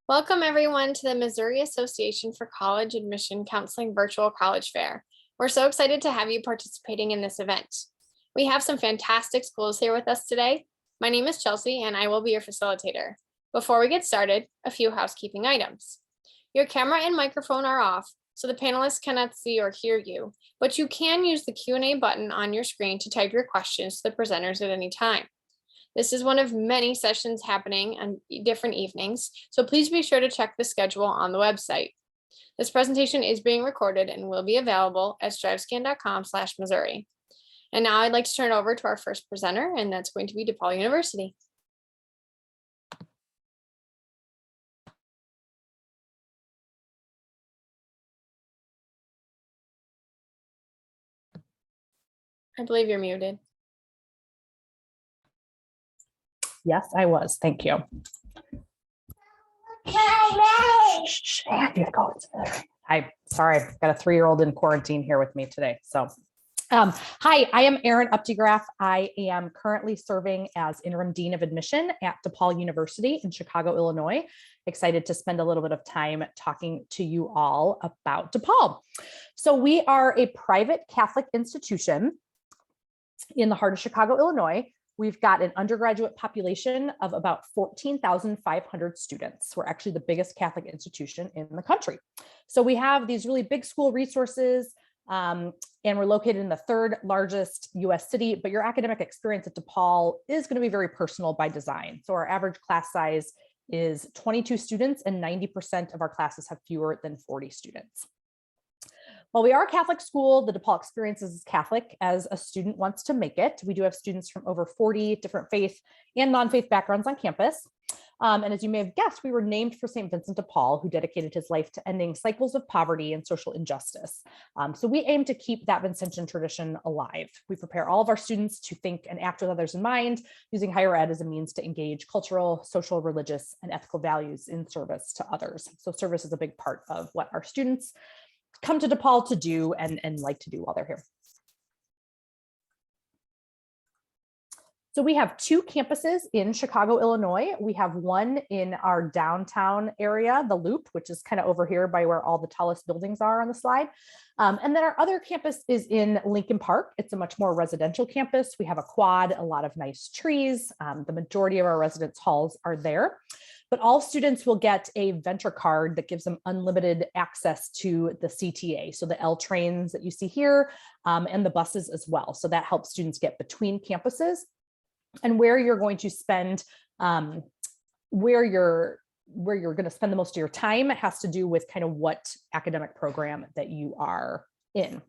Welcome everyone to the Missouri Association for College Admission Counseling Virtual College Fair. We're so excited to have you participating in this event. We have some fantastic schools here with us today. My name is Chelsea and I will be your facilitator. Before we get started, a few housekeeping items. Your camera and microphone are off, so the panelists cannot see or hear you, but you can use the Q&A button on your screen to type your questions to the presenters at any time. This is one of many sessions happening on different evenings, so please be sure to check the schedule on the website. This presentation is being recorded and will be available at strivescan.com/Missouri. And now I'd like to turn it over to our first presenter, and that's going to be DePaul University. I believe you're muted. Yes, I was. Thank you. Sorry, I've got a 3-year-old in quarantine here with me today. So, hi, I am Erin Updegraff. I am currently serving as interim dean of admission at DePaul University in Chicago, Illinois. Excited to spend a little bit of time talking to you all about DePaul. So we are a private Catholic institution in the heart of Chicago, Illinois. We've got an undergraduate population of about 14,500 students. We're actually the biggest Catholic institution in the country. So we have these really big school resources, and we're located in the 3rd largest US city, but your academic experience at DePaul is going to be very personal by design. So our average class size is 22 students, and 90% of our classes have fewer than 40 students. While we are a Catholic school, the DePaul experience is as Catholic as a student wants to make it. We do have students from over 40 different faith and non-faith backgrounds on campus. And as you may have guessed, we were named for St. Vincent de Paul, who dedicated his life to ending cycles of poverty and social injustice. So we aim to keep that Vincentian tradition alive. We prepare all of our students to think and act with others in mind, using higher ed as a means to engage cultural, social, religious, and ethical values in service to others. So service is a big part of what our students come to DePaul to do and like to do while they're here. So we have 2 campuses in Chicago, Illinois. We have one in our downtown area, the Loop, which is kind of over here by where all the tallest buildings are on the slide. And then our other campus is in Lincoln Park. It's a much more residential campus. We have a quad, a lot of nice trees. The majority of our residence halls are there. But all students will get a Venture card that gives them unlimited access to the CTA. So the L trains that you see here and the buses as well. So that helps students get between campuses. And where you're going to spend, where you're going to spend the most of your time has to do with kind of what academic program that you are in.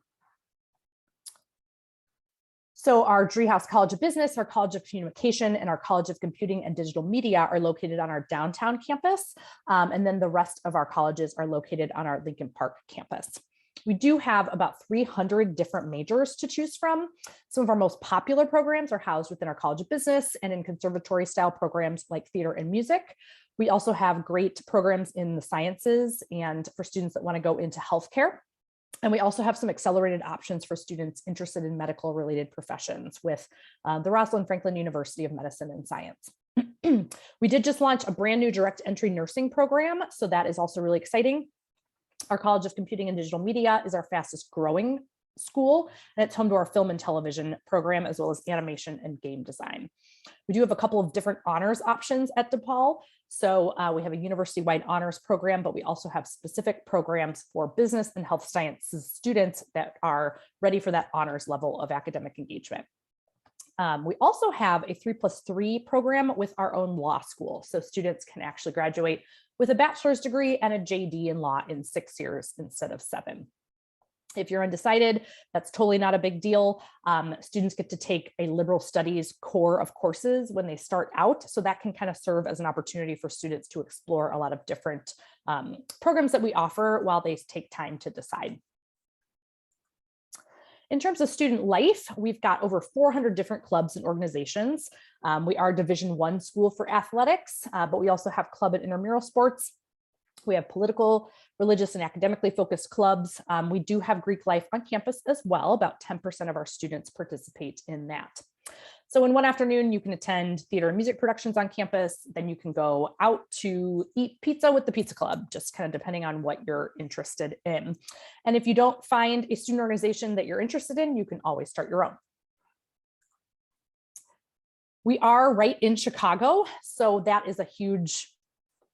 So our Driehaus College of Business, our College of Communication, and our College of Computing and Digital Media are located on our downtown campus. And then the rest of our colleges are located on our Lincoln Park campus. We do have about 300 different majors to choose from. Some of our most popular programs are housed within our College of Business and in conservatory style programs like theater and music. We also have great programs in the sciences and for students that want to go into healthcare. And we also have some accelerated options for students interested in medical related professions with the Rosalind Franklin University of Medicine and Science. We did just launch a brand new direct entry nursing program. So that is also really exciting. Our College of Computing and Digital Media is our fastest growing school, and it's home to our film and television program, as well as animation and game design. We do have a couple of different honors options at DePaul. So we have a university-wide honors program, but we also have specific programs for business and health sciences students that are ready for that honors level of academic engagement. We also have a 3+3 program with our own law school. So students can actually graduate with a bachelor's degree and a JD in law in 6 years instead of 7. If you're undecided, that's totally not a big deal. Students get to take a liberal studies core of courses when they start out. So that can kind of serve as an opportunity for students to explore a lot of different programs that we offer while they take time to decide. In terms of student life, we've got over 400 different clubs and organizations. We are a Division I school for athletics, but we also have club and intramural sports. We have political, religious, and academically focused clubs. We do have Greek life on campus as well. About 10% of our students participate in that. So in one afternoon, you can attend theater and music productions on campus. Then you can go out to eat pizza with the pizza club, just kind of depending on what you're interested in. And if you don't find a student organization that you're interested in, you can always start your own. We are right in Chicago, so that is a huge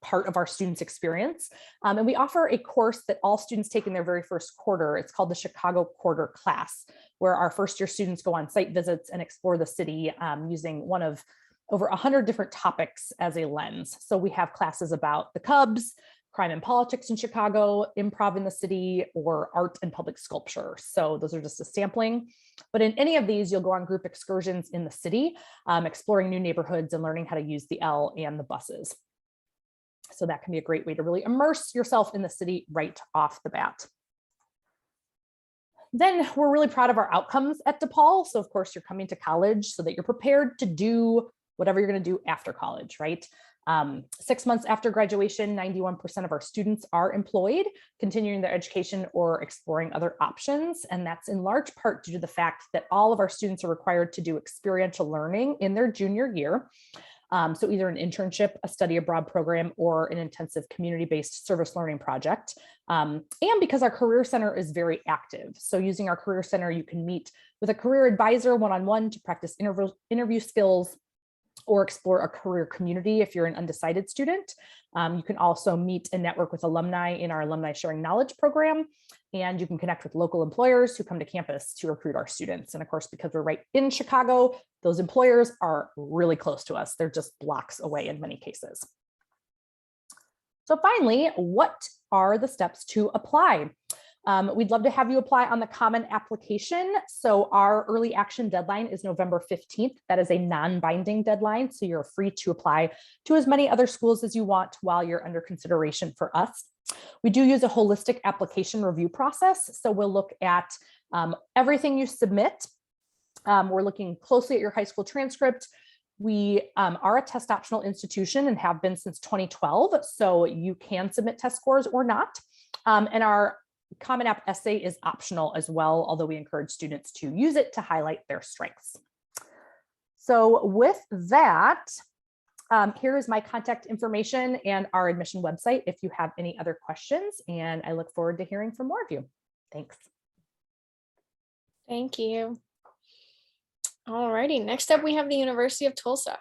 part of our students' experience. And we offer a course that all students take in their very first quarter. It's called the Chicago Quarter Class, where our first year students go on site visits and explore the city using one of over 100 different topics as a lens. So we have classes about the Cubs, crime and politics in Chicago, improv in the city, or art and public sculpture. So those are just a sampling. But in any of these, you'll go on group excursions in the city, exploring new neighborhoods and learning how to use the L and the buses. So that can be a great way to really immerse yourself in the city right off the bat. Then we're really proud of our outcomes at DePaul. So of course you're coming to college so that you're prepared to do whatever you're going to do after college, right? 6 months after graduation, 91% of our students are employed, continuing their education or exploring other options. And that's in large part due to the fact that all of our students are required to do experiential learning in their junior year. So either an internship, a study abroad program, or an intensive community-based service learning project. And because our Career Center is very active. So using our Career Center, you can meet with a career advisor one-on-one to practice interview skills or explore a career community if you're an undecided student. You can also meet and network with alumni in our Alumni Sharing Knowledge program. And you can connect with local employers who come to campus to recruit our students. And of course, because we're right in Chicago, those employers are really close to us. They're just blocks away in many cases. So finally, what are the steps to apply? We'd love to have you apply on the Common Application. So our early action deadline is November 15th. That is a non-binding deadline. So you're free to apply to as many other schools as you want while you're under consideration for us. We do use a holistic application review process. So we'll look at everything you submit. We're looking closely at your high school transcript. We are a test optional institution and have been since 2012. So you can submit test scores or not. And our Common App essay is optional as well, although we encourage students to use it to highlight their strengths. So with that, here is my contact information and our admission website if you have any other questions, and I look forward to hearing from more of you. Thanks. Thank you. All righty, next up we have the University of Tulsa.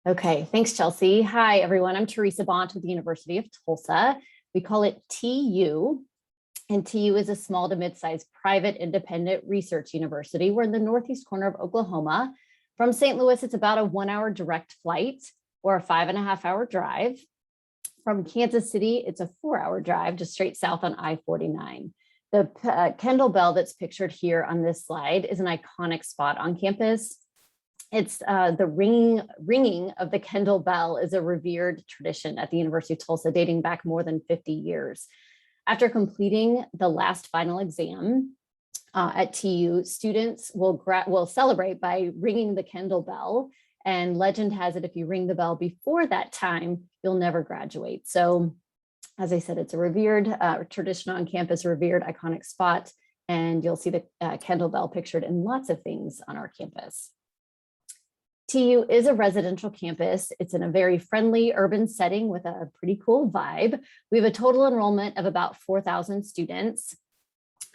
Okay, thanks, Chelsea. Hi, everyone. I'm Teresa Bont with the University of Tulsa. We call it TU, and TU is a small to mid-sized private independent research university. We're in the northeast corner of Oklahoma. From St. Louis, it's about a 1-hour direct flight or a 5.5-hour drive. From Kansas City, it's a 4-hour drive just straight south on I-49. The Kendall Bell that's pictured here on this slide is an iconic spot on campus. It's the ringing of the Kendall Bell is a revered tradition at the University of Tulsa dating back more than 50 years. After completing the last final exam at TU, students will celebrate by ringing the Kendall Bell. And legend has it, if you ring the bell before that time, you'll never graduate. So as I said, it's a revered tradition on campus, revered iconic spot. And you'll see the Kendall Bell pictured in lots of things on our campus. TU is a residential campus. It's in a very friendly urban setting with a pretty cool vibe. We have a total enrollment of about 4,000 students.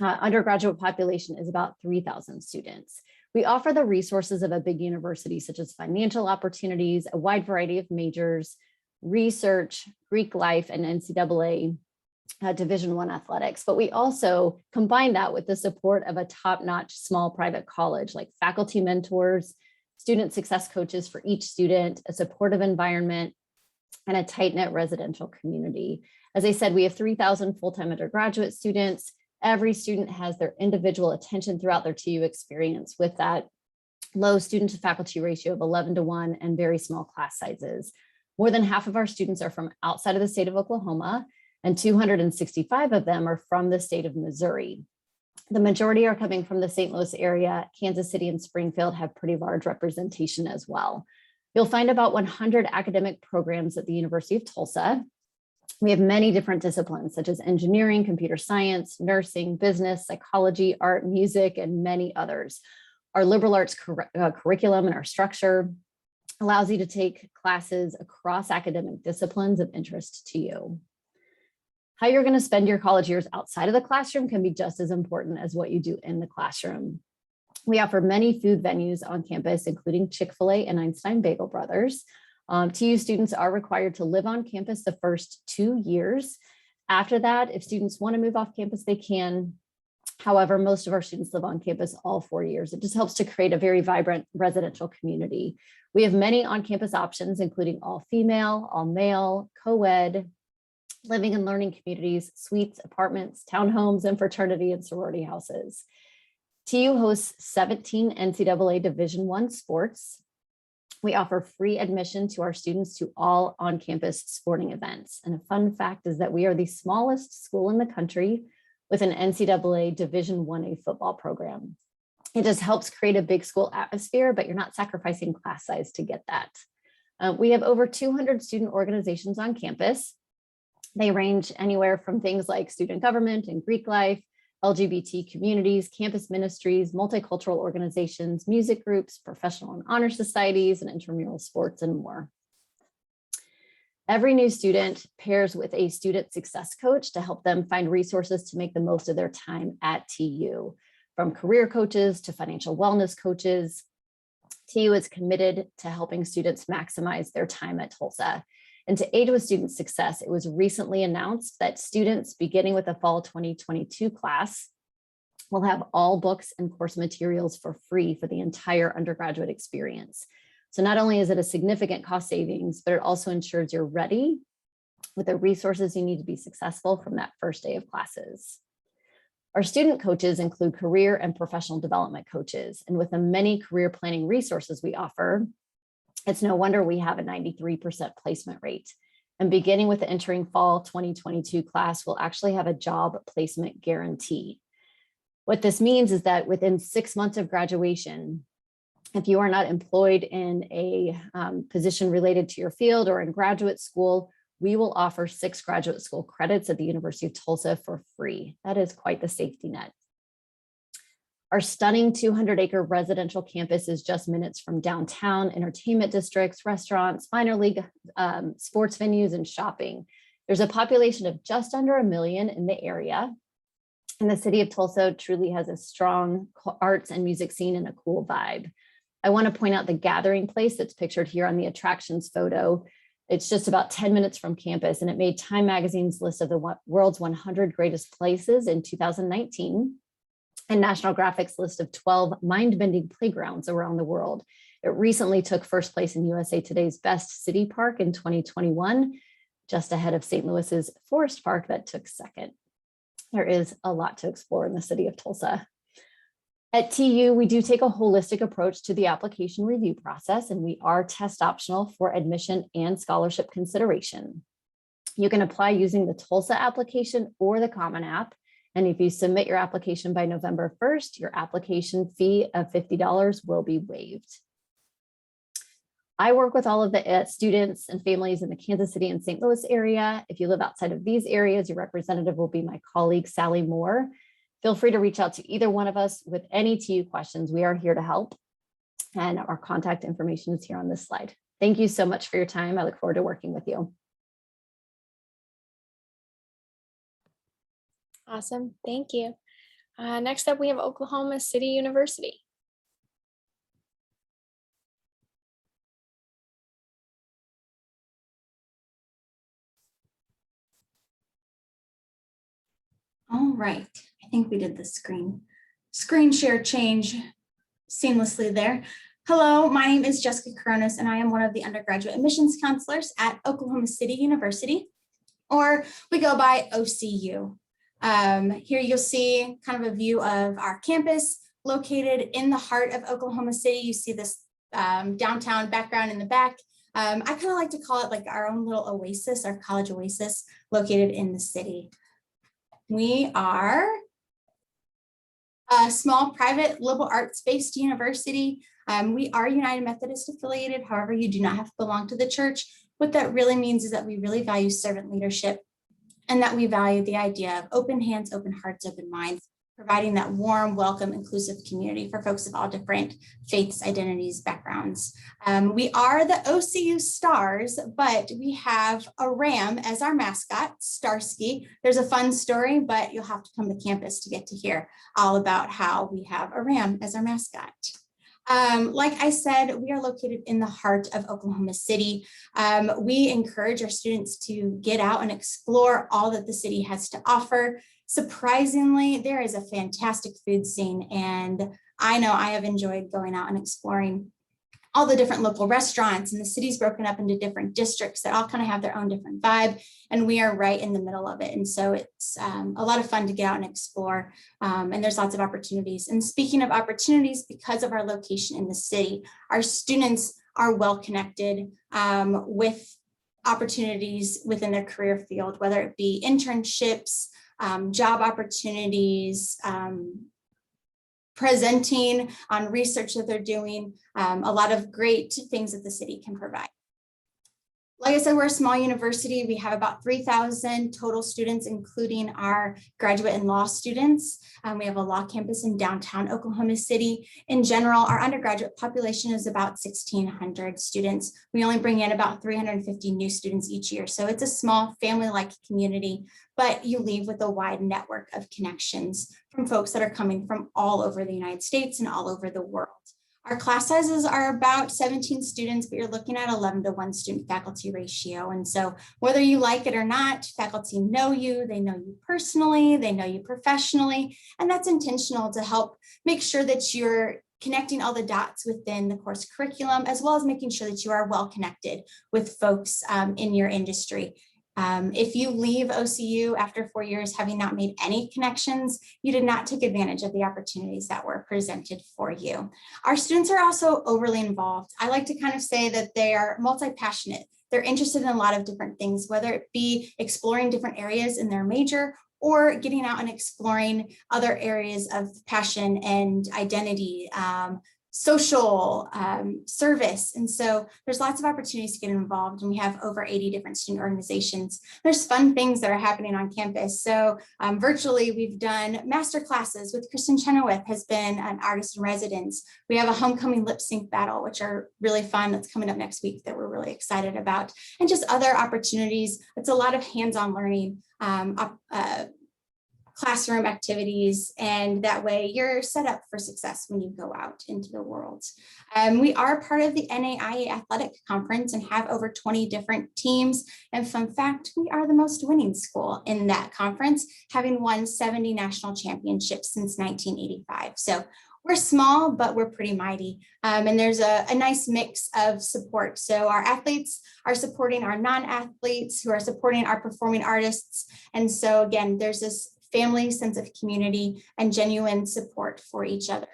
Undergraduate population is about 3,000 students. We offer the resources of a big university, such as financial opportunities, a wide variety of majors, research, Greek life, and NCAA Division I athletics. But we also combine that with the support of a top-notch small private college, like faculty mentors, student success coaches for each student, a supportive environment, and a tight-knit residential community. As I said, we have 3,000 full-time undergraduate students. Every student has their individual attention throughout their TU experience with that low student to faculty ratio of 11:1 and very small class sizes. More than half of our students are from outside of the state of Oklahoma, and 265 of them are from the state of Missouri. The majority are coming from the St. Louis area. Kansas City and Springfield have pretty large representation as well. You'll find about 100 academic programs at the University of Tulsa. We have many different disciplines such as engineering, computer science, nursing, business, psychology, art, music, and many others. Our liberal arts curriculum and our structure allows you to take classes across academic disciplines of interest to you. How you're going to spend your college years outside of the classroom can be just as important as what you do in the classroom. We offer many food venues on campus, including Chick-fil-A and Einstein Bagel Brothers. TU students are required to live on campus the first 2 years. After that, if students want to move off campus, they can. However, most of our students live on campus all 4 years. It just helps to create a very vibrant residential community. We have many on-campus options, including all female, all male, co-ed, living and learning communities, suites, apartments, townhomes, and fraternity and sorority houses. TU hosts 17 NCAA Division I sports. We offer free admission to our students to all on-campus sporting events. And a fun fact is that we are the smallest school in the country with an NCAA Division I football program. It just helps create a big school atmosphere, but you're not sacrificing class size to get that. We have over 200 student organizations on campus. They range anywhere from things like student government and Greek life, LGBT communities, campus ministries, multicultural organizations, music groups, professional and honor societies, and intramural sports, and more. Every new student pairs with a student success coach to help them find resources to make the most of their time at TU. From career coaches to financial wellness coaches, TU is committed to helping students maximize their time at Tulsa. And to aid with student success, it was recently announced that students beginning with the fall 2022 class will have all books and course materials for free for the entire undergraduate experience. So not only is it a significant cost savings, but it also ensures you're ready with the resources you need to be successful from that first day of classes. Our student coaches include career and professional development coaches. And with the many career planning resources we offer, it's no wonder we have a 93% placement rate. And beginning with the entering fall 2022 class, we'll actually have a job placement guarantee. What this means is that within 6 months of graduation, if you are not employed in a position related to your field or in graduate school, we will offer 6 graduate school credits at the University of Tulsa for free. That is quite the safety net. Our stunning 200-acre residential campus is just minutes from downtown, entertainment districts, restaurants, minor league sports venues, and shopping. There's a population of just under 1 million in the area. And the city of Tulsa truly has a strong arts and music scene and a cool vibe. I want to point out the gathering place that's pictured here on the attractions photo. It's just about 10 minutes from campus, and it made Time Magazine's list of the world's 100 greatest places in 2019. And National Geographic's list of 12 mind-bending playgrounds around the world. It recently took first place in USA Today's Best City Park in 2021, just ahead of St. Louis's Forest Park that took second. There is a lot to explore in the city of Tulsa. At TU, we do take a holistic approach to the application review process, and we are test optional for admission and scholarship consideration. You can apply using the Tulsa application or the Common App. And if you submit your application by November 1st, your application fee of $50 will be waived. I work with all of the students and families in the Kansas City and St. Louis area. If you live outside of these areas, your representative will be my colleague, Sally Moore. Feel free to reach out to either one of us with any TU questions. We are here to help. And our contact information is here on this slide. Thank you so much for your time. I look forward to working with you. Awesome, thank you. Next up, we have Oklahoma City University. All right, I think we did the screen share change seamlessly there. Hello, my name is Jessica Coronis, and I am one of the undergraduate admissions counselors at Oklahoma City University, or we go by OCU. Here you'll see kind of a view of our campus located in the heart of Oklahoma City. You see this downtown background in the back. I kind of like to call it like our own little oasis, our college oasis located in the city. We are a small private liberal arts-based university. We are United Methodist affiliated. However, you do not have to belong to the church. What that really means is that we really value servant leadership and that we value the idea of open hands, open hearts, open minds, providing that warm, welcome, inclusive community for folks of all different faiths, identities, backgrounds. We are the OCU Stars, but we have a ram as our mascot, Starsky. There's a fun story, but you'll have to come to campus to get to hear all about how we have a ram as our mascot. Like I said, we are located in the heart of Oklahoma City. We encourage our students to get out and explore all that the city has to offer. Surprisingly, there is a fantastic food scene, and I know I have enjoyed going out and exploring all the different local restaurants, and the city's broken up into different districts that all kind of have their own different vibe, and we are right in the middle of it. And so it's a lot of fun to get out and explore, and there's lots of opportunities. And speaking of opportunities, because of our location in the city, our students are well connected with opportunities within their career field, whether it be internships, job opportunities, presenting on research that they're doing, a lot of great things that the city can provide. Like I said, we're a small university. We have about 3,000 total students, including our graduate and law students. We have a law campus in downtown Oklahoma City. In general, our undergraduate population is about 1,600 students. We only bring in about 350 new students each year. So it's a small family-like community, but you leave with a wide network of connections from folks that are coming from all over the United States and all over the world. Our class sizes are about 17 students, but you're looking at 11-to-1 student faculty ratio. And so whether you like it or not, faculty know you, they know you personally, they know you professionally, and that's intentional to help make sure that you're connecting all the dots within the course curriculum, as well as making sure that you are well connected with folks in your industry. If you leave OCU after 4 years having not made any connections, you did not take advantage of the opportunities that were presented for you. Our students are also overly involved. I like to kind of say that they are multi-passionate. They're interested in a lot of different things, whether it be exploring different areas in their major or getting out and exploring other areas of passion and identity, social service. And so there's lots of opportunities to get involved, and we have over 80 different student organizations. There's fun things that are happening on campus. So virtually we've done master classes with Kristen Chenoweth, has been an artist in residence. We have a homecoming lip sync battle, which are really fun. That's coming up next week that we're really excited about, and just other opportunities. It's a lot of hands-on learning, classroom activities, and that way you're set up for success when you go out into the world. We are part of the NAIA Athletic Conference and have over 20 different teams. And fun fact, we are the most winning school in that conference, having won 70 national championships since 1985. So we're small, but we're pretty mighty. And there's a nice mix of support. So our athletes are supporting our non-athletes who are supporting our performing artists. And so again, there's this family sense of community and genuine support for each other.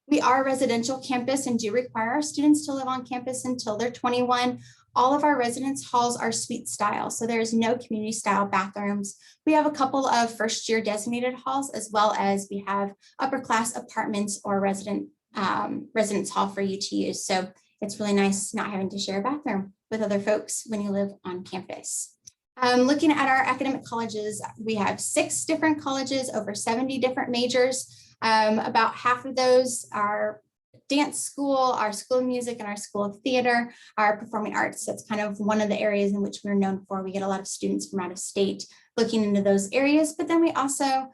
We are a residential campus and do require our students to live on campus until they're 21. All of our residence halls are suite style, so there's no community style bathrooms. We have a couple of first year designated halls, as well as we have upper class apartments or residence hall for you to use. So it's really nice not having to share a bathroom with other folks when you live on campus. Looking at our academic colleges, we have 6 different colleges, over 70 different majors. About half of those are dance school, our school of music, and our school of theater, our performing arts. That's kind of one of the areas in which we're known for. We get a lot of students from out of state looking into those areas, but then we also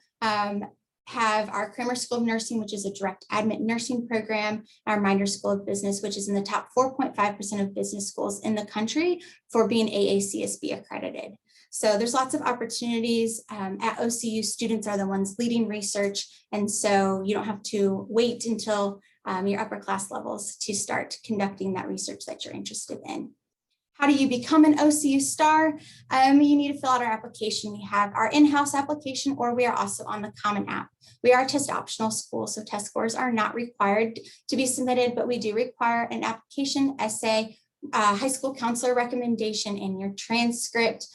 have our Kramer School of Nursing, which is a direct admit nursing program, our Minder School of Business, which is in the top 4.5% of business schools in the country for being AACSB accredited. So there's lots of opportunities. At OCU, students are the ones leading research, and so you don't have to wait until your upper class levels to start conducting that research that you're interested in. How do you become an OCU star? You need to fill out our application. We have our in-house application, or we are also on the Common App. We are a test optional school, so test scores are not required to be submitted, but we do require an application, essay, high school counselor recommendation, and your transcript.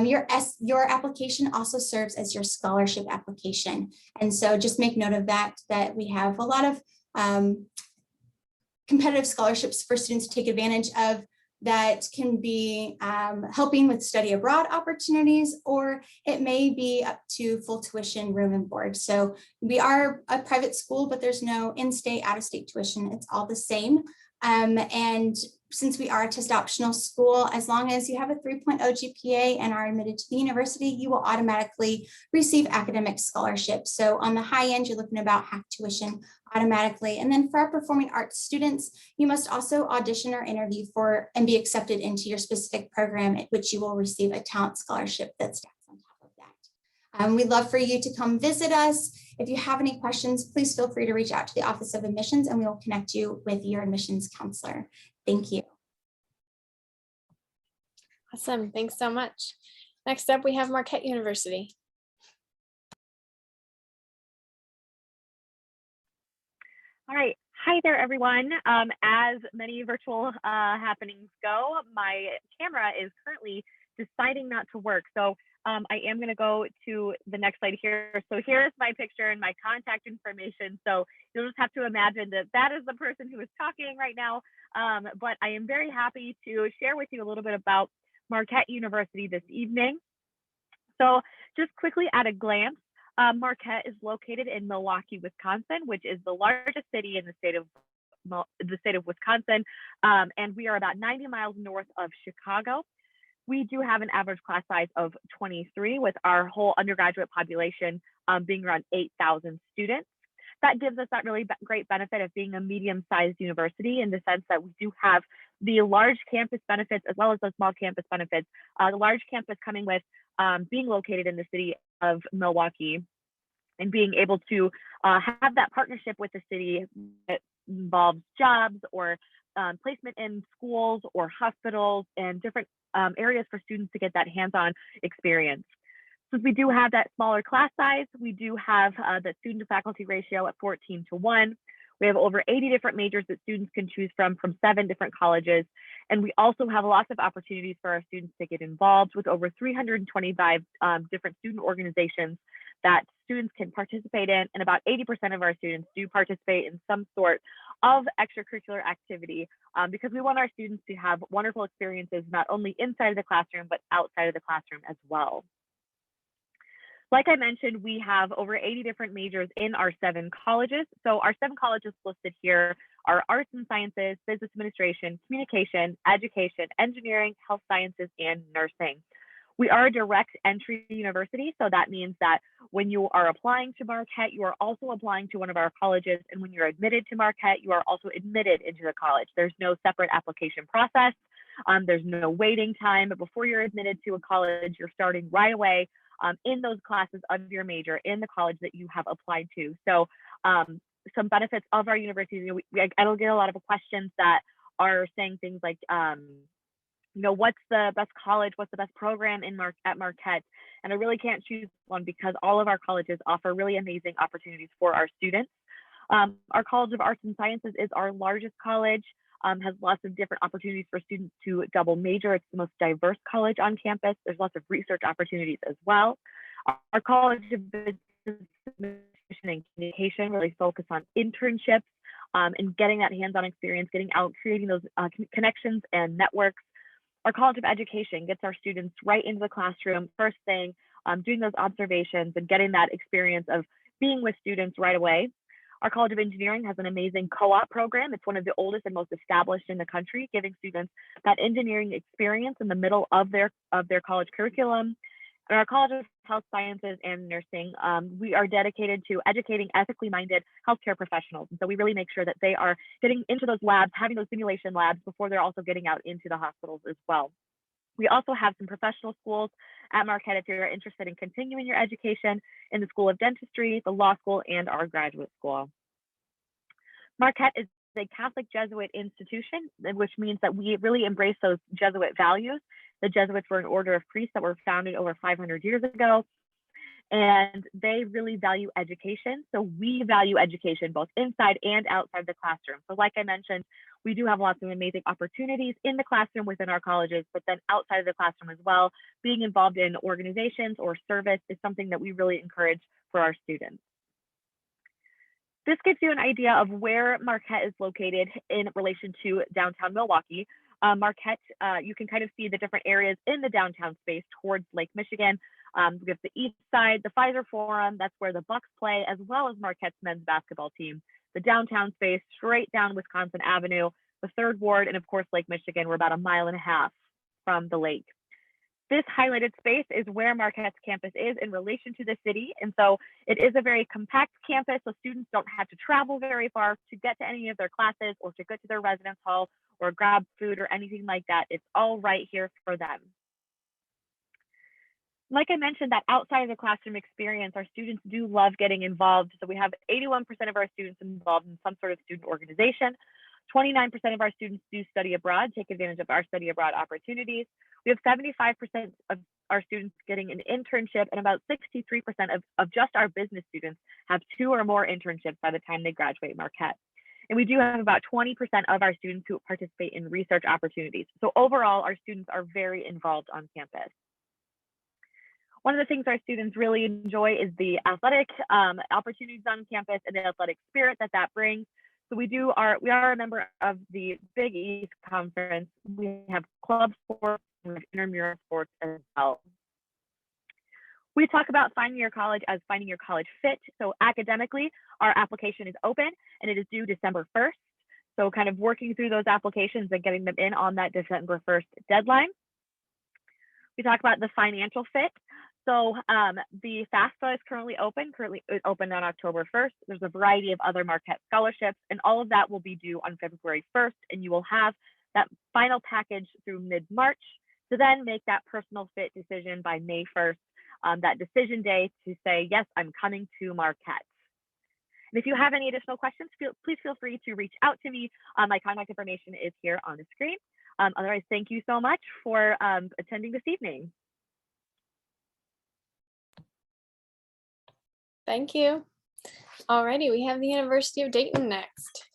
Your application also serves as your scholarship application. And so just make note of that we have a lot of competitive scholarships for students to take advantage of. that can be helping with study abroad opportunities, or it may be up to full tuition, room and board. So we are a private school, but there's no in-state, out-of-state tuition. It's all the same. And since we are a test optional school, as long as you have a 3.0 GPA and are admitted to the university, you will automatically receive academic scholarships. So on the high end, you're looking at about half tuition automatically. And then for our performing arts students, you must also audition or interview for and be accepted into your specific program, at which you will receive a talent scholarship that stacks on top of that. We'd love for you to come visit us. If you have any questions, please feel free to reach out to the Office of Admissions and we will connect you with your admissions counselor. Thank you. Awesome. Thanks so much. Next up, we have Marquette University. All right. Hi there, everyone. As many virtual happenings go, my camera is currently deciding not to work. So I am going to go to the next slide here. So here's my picture and my contact information. So you'll just have to imagine that that is the person who is talking right now. But I am very happy to share with you a little bit about Marquette University this evening. So just quickly at a glance, Marquette is located in Milwaukee, Wisconsin, which is the largest city in the state of Wisconsin, and we are about 90 miles north of Chicago. We do have an average class size of 23, with our whole undergraduate population being around 8,000 students. That gives us that really great benefit of being a medium-sized university, in the sense that we do have the large campus benefits as well as the small campus benefits. The large campus coming with being located in the city of Milwaukee and being able to have that partnership with the city that involves jobs or placement in schools or hospitals and different areas for students to get that hands-on experience. Since we do have that smaller class size, we do have the student to faculty ratio at 14:1. We have over 80 different majors that students can choose from 7 different colleges. And we also have lots of opportunities for our students to get involved with over 325 different student organizations that students can participate in. And about 80% of our students do participate in some sort of extracurricular activity because we want our students to have wonderful experiences, not only inside of the classroom, but outside of the classroom as well. Like I mentioned, we have over 80 different majors in our 7 colleges. So our 7 colleges listed here are arts and sciences, business administration, communication, education, engineering, health sciences, and nursing. We are a direct entry university, so that means that when you are applying to Marquette, you are also applying to one of our colleges, and when you're admitted to Marquette, you are also admitted into the college. There's no separate application process. There's no waiting time, but before you're admitted to a college, you're starting right away in those classes of your major in the college that you have applied to. So some benefits of our university, I'll get a lot of questions that are saying things like, what's the best college? What's the best program at Marquette? And I really can't choose one because all of our colleges offer really amazing opportunities for our students. Our College of Arts and Sciences is our largest college, has lots of different opportunities for students to double major. It's the most diverse college on campus. There's lots of research opportunities as well. Our College of Business Administration and Communication really focus on internships and getting that hands-on experience, getting out, creating those connections and networks. Our College of Education gets our students right into the classroom, first thing, doing those observations and getting that experience of being with students right away. Our College of Engineering has an amazing co-op program. It's one of the oldest and most established in the country, giving students that engineering experience in the middle of their college curriculum. And our College of Health Sciences and Nursing, we are dedicated to educating ethically minded healthcare professionals. And so we really make sure that they are getting into those labs, having those simulation labs before they're also getting out into the hospitals as well. We also have some professional schools at Marquette if you're interested in continuing your education in the School of Dentistry, the Law School, and our graduate school. Marquette is a Catholic Jesuit institution, which means that we really embrace those Jesuit values. The Jesuits were an order of priests that were founded over 500 years ago, and they really value education. So we value education both inside and outside the classroom. So like I mentioned, we do have lots of amazing opportunities in the classroom within our colleges, but then outside of the classroom as well. Being involved in organizations or service is something that we really encourage for our students. This gives you an idea of where Marquette is located in relation to downtown Milwaukee. Marquette, you can kind of see the different areas in the downtown space towards Lake Michigan. We have the east side, the Pfizer Forum, that's where the Bucks play, as well as Marquette's men's basketball team. The downtown space, straight down Wisconsin Avenue, the 3rd Ward, and of course, Lake Michigan. We're about 1.5 miles from the lake. This highlighted space is where Marquette's campus is in relation to the city. And so it is a very compact campus, so students don't have to travel very far to get to any of their classes or to get to their residence hall or grab food or anything like that. It's all right here for them. Like I mentioned, that outside of the classroom experience, our students do love getting involved. So we have 81% of our students involved in some sort of student organization. 29% of our students do study abroad, take advantage of our study abroad opportunities. We have 75% of our students getting an internship, and about 63% of just our business students have 2 or more internships by the time they graduate Marquette. And we do have about 20% of our students who participate in research opportunities. So overall, our students are very involved on campus. One of the things our students really enjoy is the athletic opportunities on campus and the athletic spirit that brings. So we are a member of the Big East Conference. We have club sports and intramural sports as well. We talk about finding your college as finding your college fit. So academically, our application is open and it is due December 1st. So kind of working through those applications and getting them in on that December 1st deadline. We talk about the financial fit. So the FAFSA is currently it opened on October 1st. There's a variety of other Marquette scholarships, and all of that will be due on February 1st, and you will have that final package through mid-March to then make that personal fit decision by May 1st, that decision day to say, yes, I'm coming to Marquette. And if you have any additional questions, please feel free to reach out to me. My contact information is here on the screen. Otherwise, thank you so much for attending this evening. Thank you. Alrighty, we have the University of Dayton next.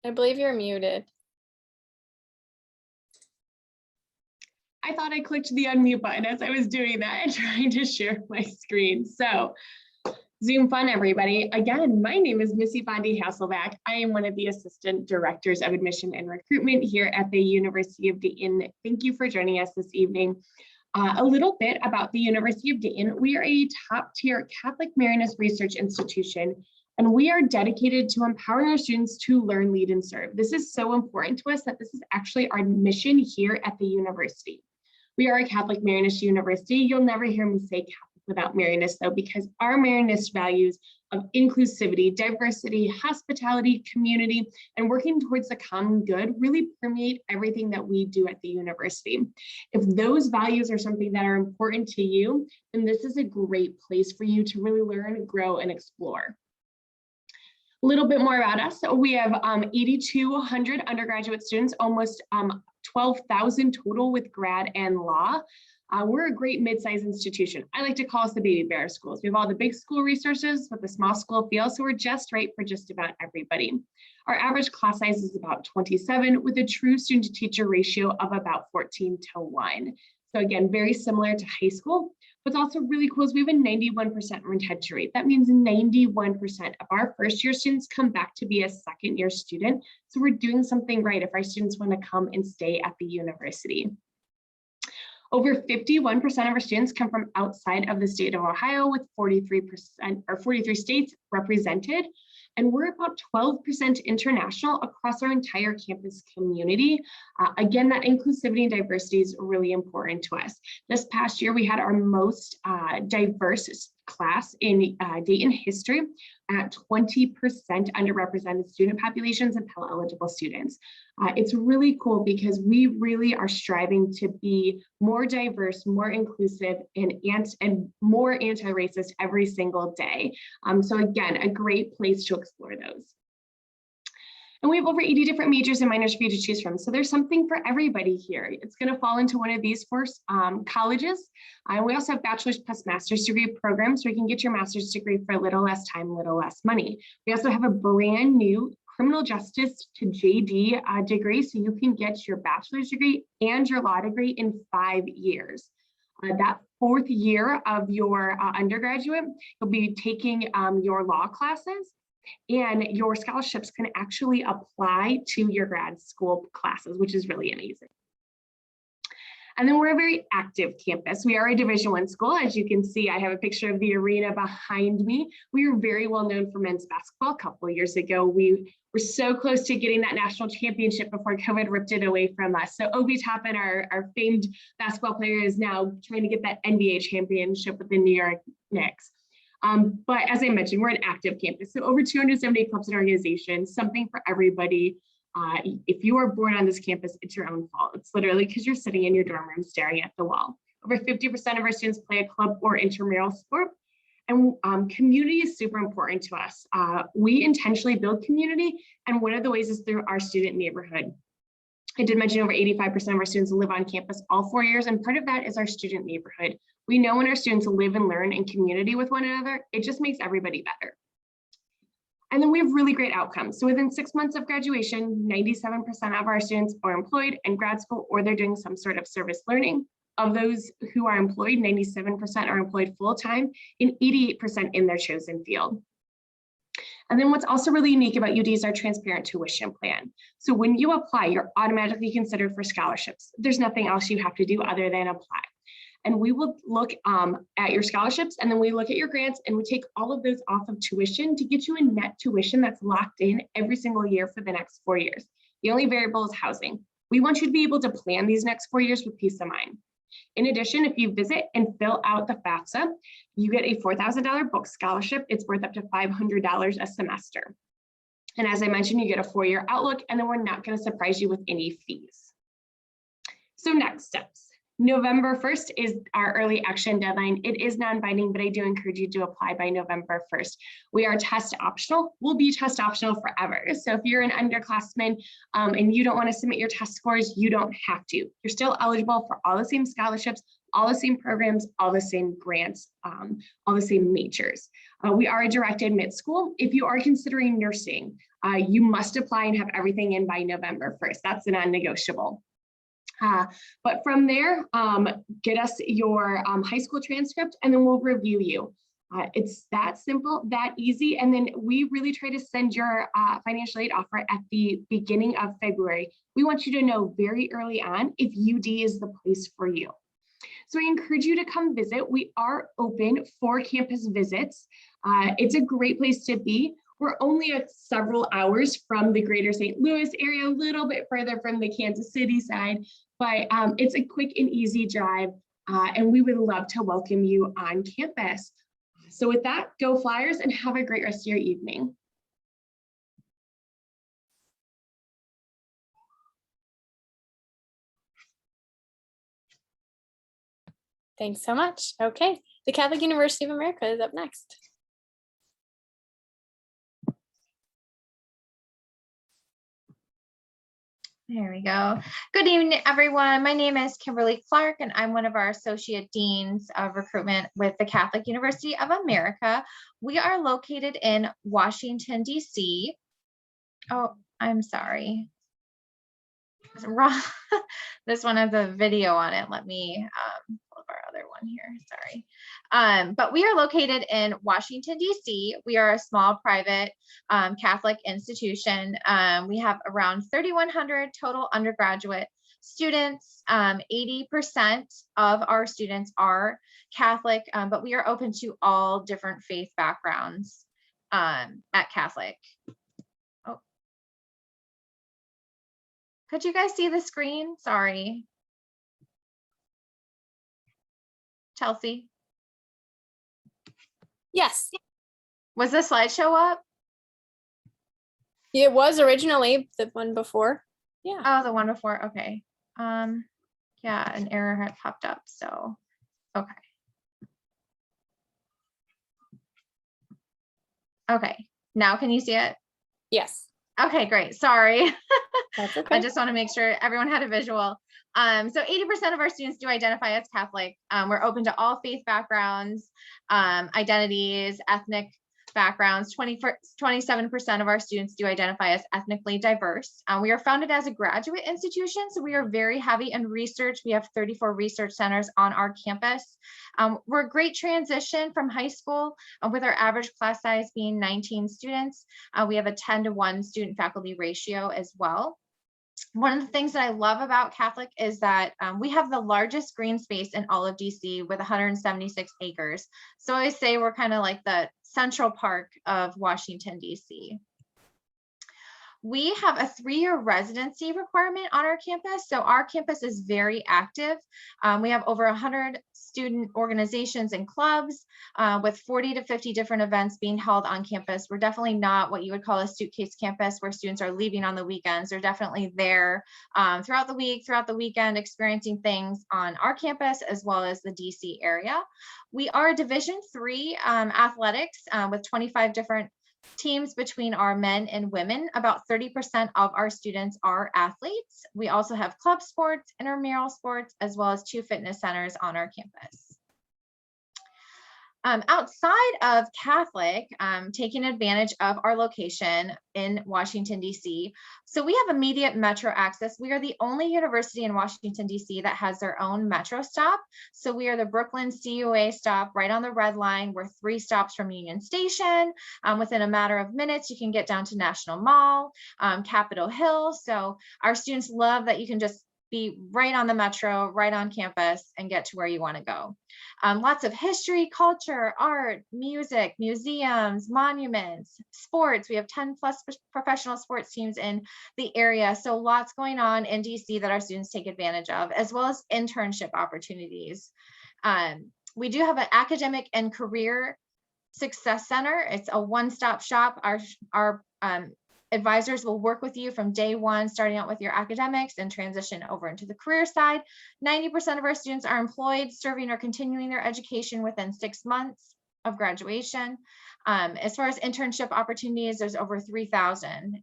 I believe you're muted. I thought I clicked the unmute button as I was doing that and trying to share my screen. So Zoom fun, everybody. Again, my name is Missy Bondi Hasselback. I am one of the Assistant Directors of Admission and Recruitment here at the University of Dayton. Thank you for joining us this evening. A little bit about the University of Dayton. We are a top-tier Catholic Marianist research institution, and we are dedicated to empowering our students to learn, lead, and serve. This is so important to us that this is actually our mission here at the university. We are a Catholic Marianist university. You'll never hear me say Catholic without Marianist, though, because our Marianist values of inclusivity, diversity, hospitality, community, and working towards the common good really permeate everything that we do at the university. If those values are something that are important to you, then this is a great place for you to really learn, grow, and explore. A little bit more about us. So we have 8,200 undergraduate students, almost 12,000 total with grad and law. We're a great mid-sized institution. I like to call us the baby bear schools. We have all the big school resources with the small school feel, so we're just right for just about everybody. Our average class size is about 27 with a true student to teacher ratio of about 14:1. So again, very similar to high school. What's also really cool is we have a 91% retention rate. That means 91% of our first year students come back to be a second year student. So we're doing something right if our students want to come and stay at the university. Over 51% of our students come from outside of the state of Ohio, with 43% or 43 states represented. And we're about 12% international across our entire campus community. Again, that inclusivity and diversity is really important to us. This past year, we had our most diverse class in Dayton history at 20% underrepresented student populations and Pell eligible students. It's really cool because we really are striving to be more diverse, more inclusive, and more anti-racist every single day. So again, a great place to explore those. And we have over 80 different majors and minors for you to choose from. So there's something for everybody here. It's going to fall into one of these four colleges. We also have bachelor's plus master's degree programs where you can get your master's degree for a little less time, a little less money. We also have a brand new criminal justice to JD degree, so you can get your bachelor's degree and your law degree in 5 years. That fourth year of your undergraduate, you'll be taking your law classes, and your scholarships can actually apply to your grad school classes, which is really amazing. And then we're a very active campus. We are a Division I school. As you can see, I have a picture of the arena behind me. We were very well known for men's basketball. A couple of years ago, we were so close to getting that national championship before COVID ripped it away from us. So Obi Toppin, our famed basketball player, is now trying to get that NBA championship with the New York Knicks. But as I mentioned, we're an active campus. So over 270 clubs and organizations, something for everybody. If you were born on this campus, it's your own fault. It's literally because you're sitting in your dorm room staring at the wall. Over 50% of our students play a club or intramural sport. And community is super important to us. We intentionally build community, and one of the ways is through our student neighborhood. I did mention over 85% of our students live on campus all 4 years, and part of that is our student neighborhood. We know when our students live and learn in community with one another, it just makes everybody better. And then we have really great outcomes. So within 6 months of graduation, 97% of our students are employed in grad school, or they're doing some sort of service learning. Of those who are employed, 97% are employed full-time and 88% in their chosen field. And then what's also really unique about UD is our transparent tuition plan. So when you apply, you're automatically considered for scholarships. There's nothing else you have to do other than apply. And we will look at your scholarships, and then we look at your grants, and we take all of those off of tuition to get you a net tuition that's locked in every single year for the next 4 years. The only variable is housing. We want you to be able to plan these next 4 years with peace of mind. In addition, if you visit and fill out the FAFSA, you get a $4,000 book scholarship. It's worth up to $500 a semester. And as I mentioned, you get a 4-year outlook, and then we're not going to surprise you with any fees. So next steps. November 1st is our early action deadline. It is non-binding, but I do encourage you to apply by November 1st. We are test optional. We'll be test optional forever. So if you're an underclassman and you don't want to submit your test scores, you don't have to. You're still eligible for all the same scholarships, all the same programs, all the same grants, all the same majors. We are a direct admit school. If you are considering nursing, you must apply and have everything in by November 1st. That's a non-negotiable. But from there, get us your high school transcript, and then we'll review you. It's that simple, that easy. And then we really try to send your financial aid offer at the beginning of February. We want you to know very early on if UD is the place for you. So I encourage you to come visit. We are open for campus visits. It's a great place to be. We're only at several hours from the greater St. Louis area, a little bit further from the Kansas City side, but it's a quick and easy drive, and we would love to welcome you on campus. So with that, go Flyers, and have a great rest of your evening. Thanks so much. Okay, the Catholic University of America is up next. There we go. Good evening, everyone. My name is Kimberly Clark, and I'm one of our Associate Deans of Recruitment with the Catholic University of America. We are located in Washington, D.C. Oh, I'm sorry. Wrong. This one has a video on it. Let me pull up our other one here. Sorry. But we are located in Washington, D.C. We are a small private Catholic institution. We have around 3,100 total undergraduate students. 80% of our students are Catholic, but we are open to all different faith backgrounds at Catholic. Could you guys see the screen? Sorry. Chelsea? Yes, Was the slideshow up? it was originally the one before. Yeah. Oh, the one before, okay. Yeah, an error had popped up, so, okay. Okay, now can you see it? Yes. Okay, great, sorry. That's okay. I just want to make sure everyone had a visual. So 80% of our students do identify as Catholic. We're open to all faith backgrounds, identities, ethnic backgrounds. 27% of our students do identify as ethnically diverse. We are founded as a graduate institution, so we are very heavy in research. We have 34 research centers on our campus. We're a great transition from high school with our average class size being 19 students. We have a 10-to-1 student faculty ratio as well. One of the things that I love about Catholic is that we have the largest green space in all of DC with 176 acres. So I say we're kind of like the Central Park of Washington, DC. We have a 3-year residency requirement on our campus. So our campus is very active. We have over 100 student organizations and clubs with 40 to 50 different events being held on campus. We're definitely not what you would call a suitcase campus where students are leaving on the weekends. They're definitely there throughout the week, throughout the weekend, experiencing things on our campus as well as the DC area. We are a Division III athletics with 25 different teams between our men and women. About 30% of our students are athletes. We also have club sports, intramural sports, as well as 2 fitness centers on our campus. Outside of Catholic, taking advantage of our location in Washington, DC. So we have immediate metro access. We are the only university in Washington, DC that has their own metro stop. So we are the Brooklyn CUA stop right on the red line. We're 3 stops from Union Station. Within a matter of minutes, you can get down to National Mall, Capitol Hill. So our students love that you can just be right on the metro, right on campus, and get to where you want to go. Lots of history, culture, art, music, museums, monuments, sports. We have 10+ professional sports teams in the area. So lots going on in DC that our students take advantage of, as well as internship opportunities. We do have an academic and career success center. It's a one-stop shop. Our advisors will work with you from day one, starting out with your academics and transition over into the career side. 90% of our students are employed, serving or continuing their education within 6 months of graduation. As far as internship opportunities, there's over 3,000.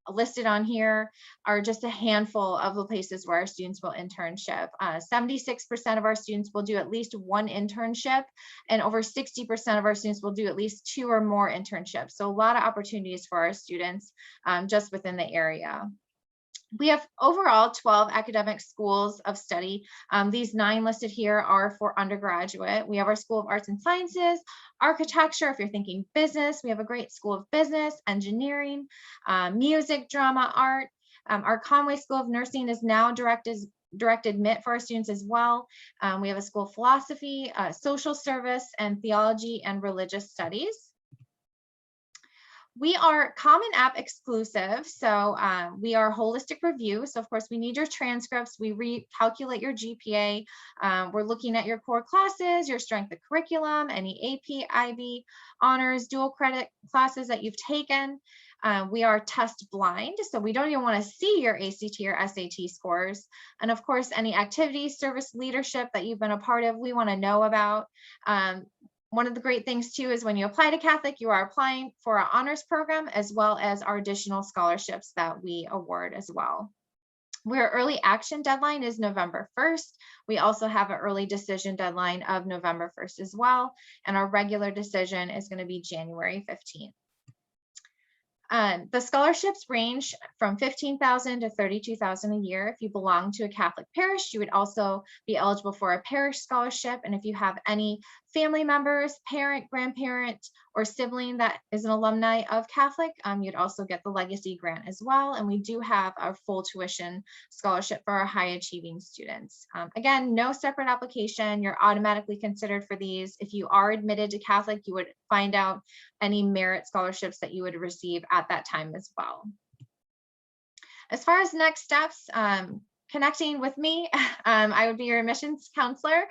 Listed on here are just a handful of the places where our students will internship. 76% of our students will do at least 1 internship, and over 60% of our students will do at least 2 or more internships. So a lot of opportunities for our students just within the area. We have overall 12 academic schools of study. These 9 listed here are for undergraduate. We have our School of Arts and Sciences, architecture, if you're thinking business, we have a great School of Business, engineering, music, drama, art. Our Conway School of Nursing is now direct admit for our students as well. We have a School of Philosophy, social service, and theology and religious studies. We are Common App exclusive, so we are holistic review. So of course we need your transcripts, we recalculate your GPA. We're looking at your core classes, your strength of curriculum, any AP, IB, honors, dual credit classes that you've taken. We are test blind, so we don't even want to see your ACT or SAT scores. And of course, any activities, service, leadership that you've been a part of, we want to know about. One of the great things too is when you apply to Catholic, you are applying for our honors program as well as our additional scholarships that we award as well. Our early action deadline is November 1st. We also have an early decision deadline of November 1st as well. And our regular decision is going to be January 15th. The scholarships range from $15,000 to $32,000 a year. If you belong to a Catholic parish, you would also be eligible for a parish scholarship. And if you have any family members, parent, grandparent, or sibling that is an alumni of Catholic, you'd also get the legacy grant as well. And we do have our full tuition scholarship for our high achieving students. Again, no separate application. You're automatically considered for these. If you are admitted to Catholic, you would find out any merit scholarships that you would receive at that time as well. As far as next steps, connecting with me, I would be your admissions counselor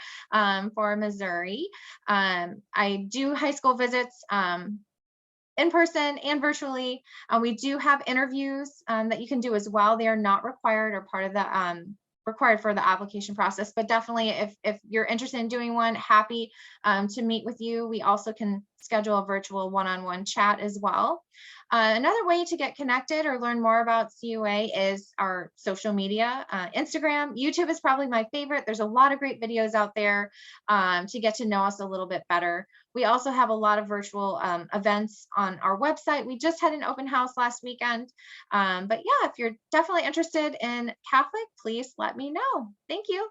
for Missouri. I do high school visits in person and virtually. We do have interviews that you can do as well. They are not required or part of the required for the application process, but definitely if you're interested in doing one, happy to meet with you. We also can schedule a virtual one-on-one chat as well. Another way to get connected or learn more about CUA is our social media. Instagram, YouTube is probably my favorite. There's a lot of great videos out there to get to know us a little bit better. We also have a lot of virtual events on our website. We just had an open house last weekend. But yeah, if you're definitely interested in Catholic, please let me know. Thank you.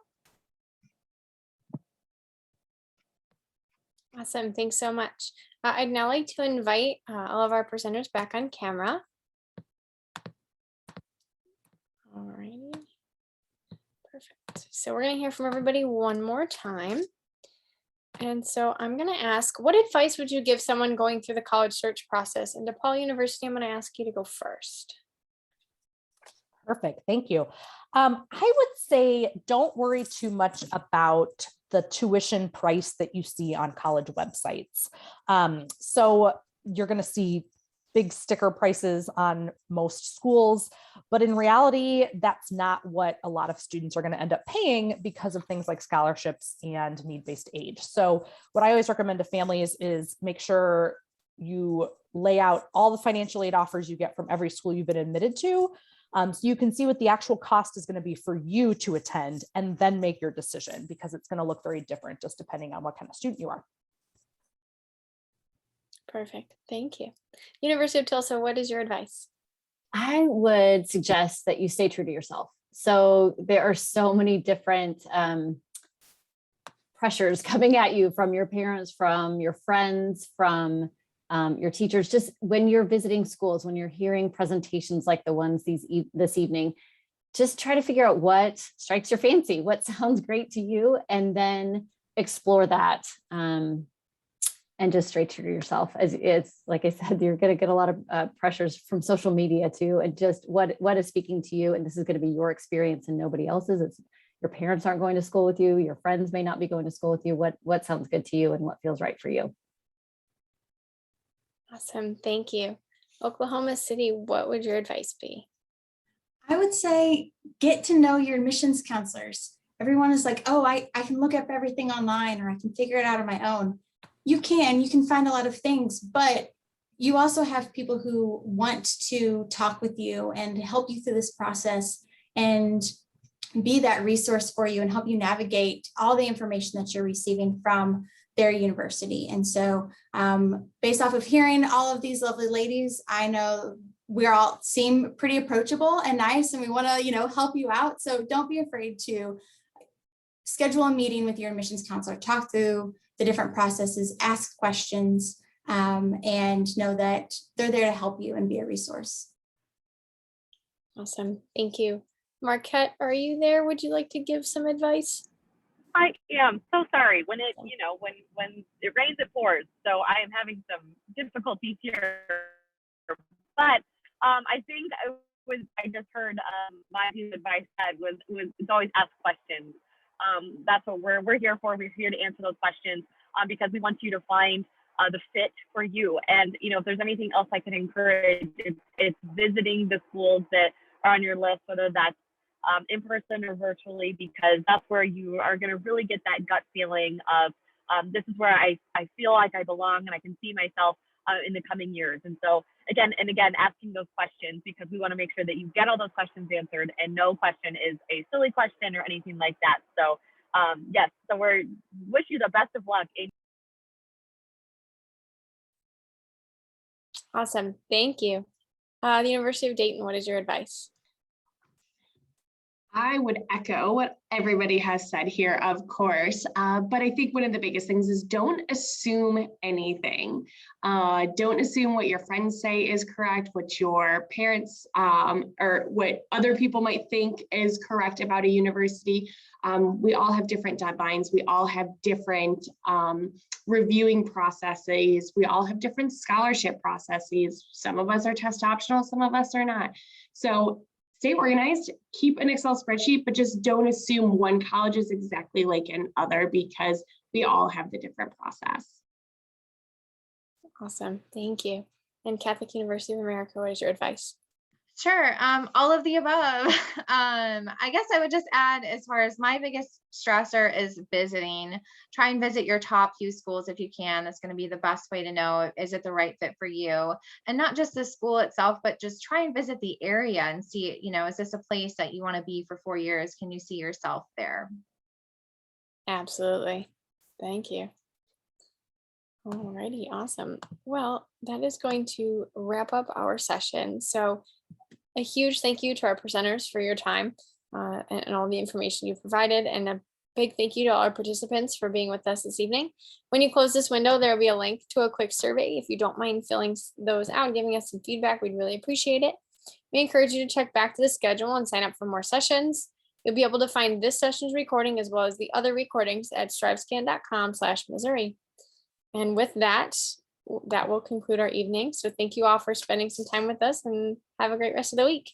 Awesome. Thanks so much. I'd now like to invite all of our presenters back on camera. All righty. Perfect. So we're going to hear from everybody one more time. And so I'm going to ask, what advice would you give someone going through the college search process? And DePaul University, I'm going to ask you to go first. Perfect. Thank you. I would say don't worry too much about the tuition price that you see on college websites. So you're going to see big sticker prices on most schools, but in reality, that's not what a lot of students are going to end up paying because of things like scholarships and need-based aid. So what I always recommend to families is make sure you lay out all the financial aid offers you get from every school you've been admitted to. So you can see what the actual cost is going to be for you to attend and then make your decision, because it's going to look very different just depending on what kind of student you are. Perfect. Thank you. University of Tulsa, what is your advice? I would suggest that you stay true to yourself. So there are so many different pressures coming at you from your parents, from your friends, from your teachers. Just when you're visiting schools, when you're hearing presentations like the ones this evening, just try to figure out what strikes your fancy, what sounds great to you, and then explore that. And just straight true to yourself. As it's like I said, you're going to get a lot of pressures from social media too, and just what is speaking to you. And this is going to be your experience and nobody else's. It's your parents aren't going to school with you. Your friends may not be going to school with you. What sounds good to you and what feels right for you. Awesome. Thank you. Oklahoma City, what would your advice be? I would say get to know your admissions counselors. Everyone is like, oh, I can look up everything online, or I can figure it out on my own. You can find a lot of things, but you also have people who want to talk with you and help you through this process and be that resource for you and help you navigate all the information that you're receiving from their university. And so based off of hearing all of these lovely ladies, I know we all seem pretty approachable and nice, and we want to, help you out. So don't be afraid to schedule a meeting with your admissions counselor, talk through the different processes, ask questions, and know that they're there to help you and be a resource. Awesome. Thank you. Marquette, are you there? Would you like to give some advice? I am so sorry. When it, when it rains, it pours. So I am having some difficulties here. But I think I just heard my piece of advice said was it's always ask questions. That's what we're here for. We're here to answer those questions because we want you to find the fit for you. And if there's anything else I can encourage, it's visiting the schools that are on your list, whether that's in person or virtually, because that's where you are going to really get that gut feeling of this is where I feel like I belong and I can see myself in the coming years. And so again and again, asking those questions, because we want to make sure that you get all those questions answered and no question is a silly question or anything like that. So yes, so we wish you the best of luck. Awesome. Thank you. The University of Dayton, what is your advice? I would echo what everybody has said here, of course, but I think one of the biggest things is don't assume anything. Don't assume what your friends say is correct, what your parents or what other people might think is correct about a university. We all have different deadlines. We all have different reviewing processes. We all have different scholarship processes. Some of us are test optional, some of us are not. So stay organized, keep an Excel spreadsheet, but just don't assume one college is exactly like another, because we all have the different process. Awesome. Thank you. And Catholic University of America, what is your advice? Sure. All of the above. I guess I would just add, as far as my biggest stressor is visiting, try and visit your top few schools if you can. That's going to be the best way to know, is it the right fit for you? And not just the school itself, but just try and visit the area and see, is this a place that you want to be for 4 years? Can you see yourself there? Absolutely. Thank you. Alrighty, awesome. Well, that is going to wrap up our session. So a huge thank you to our presenters for your time and all the information you provided. And a big thank you to all our participants for being with us this evening. When you close this window, there will be a link to a quick survey. If you don't mind filling those out and giving us some feedback, we'd really appreciate it. We encourage you to check back to the schedule and sign up for more sessions. You'll be able to find this session's recording as well as the other recordings at strivescan.com/Missouri. And with that, that will conclude our evening. So thank you all for spending some time with us and have a great rest of the week.